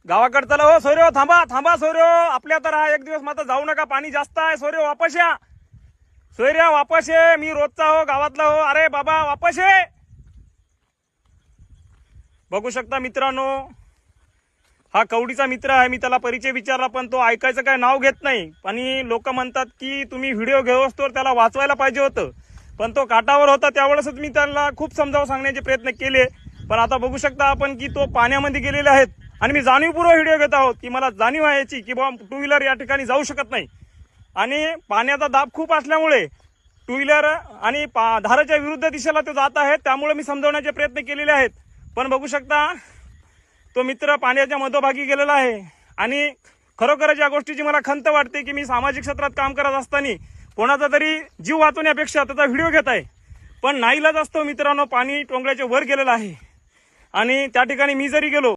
गावाकडे चला हो सोयरे, थांबा थांबा सोयरे, आपल्या तर हा एक दिवस मात्र जाऊ नका, पाणी जास्त आहे. सोयरे वापस या, सोयऱ्या वापस ये, मी रोजचा हो गावातला हो. अरे बाबा वापस ये. बघू शकता मित्रांनो, हा कवडीचा मित्र आहे. मी त्याला परिचय विचारला पण तो ऐकायचं काय नाव घेत नाही. आणि लोक म्हणतात की तुम्ही व्हिडिओ घेऊ तर त्याला वाचवायला पाहिजे होतं, पण तो काठावर होता. त्यावेळेसच मी त्याला खूप समजावून सांगण्याचे प्रयत्न केले, पण आता बघू शकता आपण की तो पाण्यामध्ये गेलेले आहेत. आणि मी जाणीवपूर्वक व्हिडिओ घेत आहोत की मला जाणीव आहे याची की बाबा टू व्हीलर या ठिकाणी जाऊ शकत नाही. आणि पाण्याचा दाब खूप असल्यामुळे टू व्हीलर आणि धाराच्या विरुद्ध दिशेला ते जात आहेत. त्यामुळे मी समजवण्याचे प्रयत्न केलेले आहेत. पण बघू शकता तो मित्र पाण्याच्या मध्यभागी गेलेला आहे. आणि खरोखरच या गोष्टीची मला खंत वाटते की मी सामाजिक क्षेत्रात काम करत असताना कोणाचा तरी जीव वाचवण्यापेक्षा त्याचा व्हिडिओ घेत आहे. पण नाईलाज असतो मित्रांनो, पाणी टोंगळ्याच्या वर गेलेलं आहे. आणि त्या ठिकाणी मी जरी गेलो